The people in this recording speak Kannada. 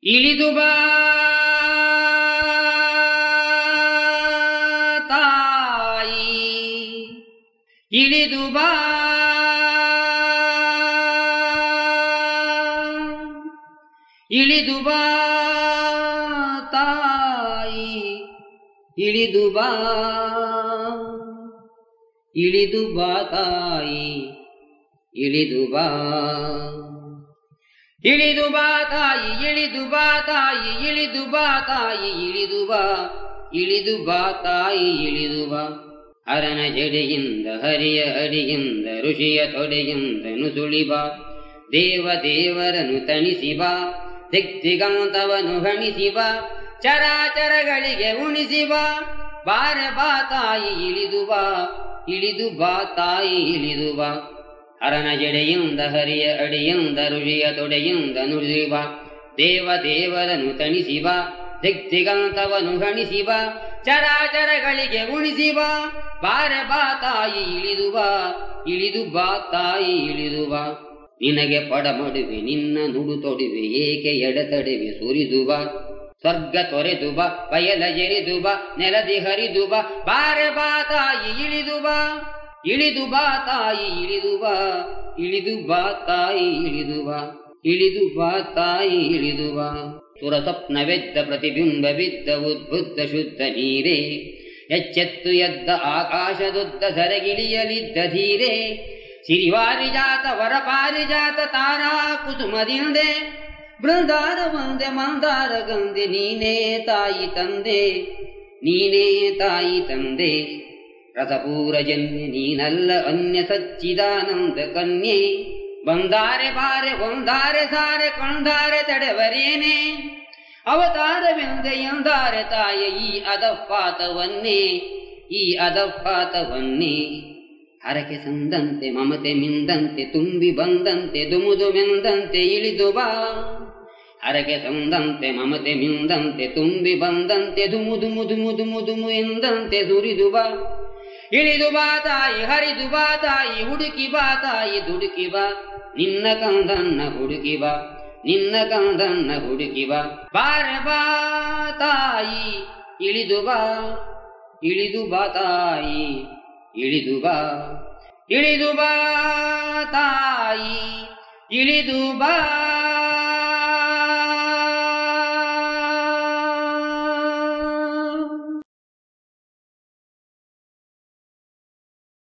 ಇಳಿದು ಬಾ ತಾಯಿ, ಇಳಿದು ಬಾ ಇಳಿದು ಬಾ ತಾಯಿ, ಇಳಿದು ಬಾ ಇಳಿದು ಬಾ ತಾಯಿ, ಇಳಿದು ಬಾ ಇಳಿದು ಬಾ ತಾಯಿ, ಇಳಿದು ಬಾ ತಾಯಿ, ಇಳಿದು ಬಾ ತಾಯಿ, ಇಳಿದು ಬಾ ಇಳಿದು ಬಾ ತಾಯಿ, ಇಳಿದು ಬಾ. ಹರನ ಜಡೆಯಿಂದ ಹರಿಯ ಅಡಿಯಿಂದ ಋಷಿಯ ತೊಡೆಯಿಂದ ನುಸುಳಿ ಬಾ, ದೇವ ದೇವರನು ತಣಿಸಿ ಬಾ, ದಿಗ್ದಿಗಂತವನು ಗಣಿಸಿ ಬಾ, ಚರಾಚರಗಳಿಗೆ ಉಣಿಸಿ ಬಾ, ಬಾರೆ ಬಾ ತಾಯಿ, ಇಳಿದು ಬಾ ಇಳಿದು ಬಾ ತಾಯಿ, ಇಳಿದು ಬಾ. ಹರನ ಜಡೆಯಿಂದ ಹರಿಯ ಅಡಿಯಿಂದ ಋಷಿಯ ತೊಡೆಯಿಂದ ನುಡಿಸಿ ಬಾ, ದೇವ ದೇವರನು ತಣಿಸಿ ಬಾ, ದಿಗ್ದಿಗಂತವನು ಗಣಿಸಿ ಬಾ, ಚರಾಚರಗಳಿಗೆ ಉಣಿಸಿ ಬಾ, ಬಾರೆ ಬಾ ತಾಯಿ, ಇಳಿದು ಬಾ ಇಳಿದು ಬಾ ತಾಯಿ, ಇಳಿದು ಬಾ. ನಿನಗೆ ಪಡಮಡುವೆ ನಿನ್ನ ನುಡು ತೊಡುವೆ, ಏಕೆ ಎಡತಡೆವೆ ಸುರಿದು ಬಾ, ಸ್ವರ್ಗ ತೊರೆದು ಬಾ, ಬಯಲ ಎರಿದು ಬಾ, ನೆಲದಿ ಹರಿದು ಬಾ, ಬಾರೆ ಬಾ ತಾಯಿ, ಇಳಿದು ಬಾ ಇಳಿದು ಬಾ ತಾಯಿ, ಇಳಿದು ಬಾ ಇಳಿದು ಬಾ ತಾಯಿ, ಇಳಿದು ಬಾ ಇಳಿದು ಬಾ ತಾಯಿ, ಇಳಿದು ಬಾ. ಸುರ ಸ್ವಪ್ನವೆದ್ದ ಪ್ರತಿಬಿಂಬವಿದ್ದ ಉದ್ಬುದ್ಧ ಶುದ್ಧ ನೀರೇ, ಎಚ್ಚೆತ್ತು ಎದ್ದ ಆಕಾಶದುದ್ದ ಸರಗಿಳಿಯಲಿದ್ದ ಧೀರೆ, ಸಿರಿವಾರಿಜಾತ ವರಪಾರಿಜಾತ ತಾರಾ ಕುಸುಮದಿಂದೆ, ಬೃಂದಾರ ಒಂದೆ ಮಂದಾರ ಗಂದೆ, ನೀನೇ ತಾಯಿ ತಂದೆ, ನೀನೇ ತಾಯಿ ತಂದೆ. ರಸಪೂರ ಜನ್ಯ ನೀನಲ್ಲ ಅನ್ಯ ಸಚ್ಚಿದಾನಂದ ಕನ್ಯೆ, ಬಂದಾರೆ ಬಾರೆ ಒಂದಾರೆ ಸಾರೆ ಕಂಡಾರೆ ತಡೆವರೇನೆ, ಅವತಾರವೆಂದೆ ಎಂದಾರೆ ತಾಯ ಈ ಅದಪಾತವನ್ನೇ, ಈ ಅದಪಾತವನ್ನೇ. ಹರಕೆ ಸಂದಂತೆ ಮಮತೆ ಮಿಂದಂತೆ ತುಂಬಿ ಬಂದಂತೆ ದುಮುದುಮೆಂದಂತೆ ಇಳಿದು ಬಾ, ಹರಕೆ ಸಂದಂತೆ ಮಮತೆ ಮಿಂದಂತೆ ತುಂಬಿ ಬಂದಂತೆ ದುಮುದುಮು ದುಮುದುಮು ದುಮು ಎಂದಂತೆ ಸುರಿದು ಬಾ, ಇಳಿದು ಬಾ ತಾಯಿ, ಹರಿದು ಬಾ ತಾಯಿ, ಹುಡುಕಿ ಬಾ ತಾಯಿ, ದುಡುಕಿ ಬಾ, ನಿನ್ನ ಕಂದನ್ನ ಹುಡುಕಿ ಬಾ, ನಿನ್ನ ಕಂದನ್ನ ಹುಡುಕಿ ಬಾ, ಬಾರೆ ಬಾ ತಾಯಿ, ಇಳಿದು ಬಾ ಇಳಿದು ಬಾ ತಾಯಿ, ಇಳಿದು ಬಾ ಇಳಿದು ಬಾ ತಾಯಿ, ಇಳಿದು ಬಾ.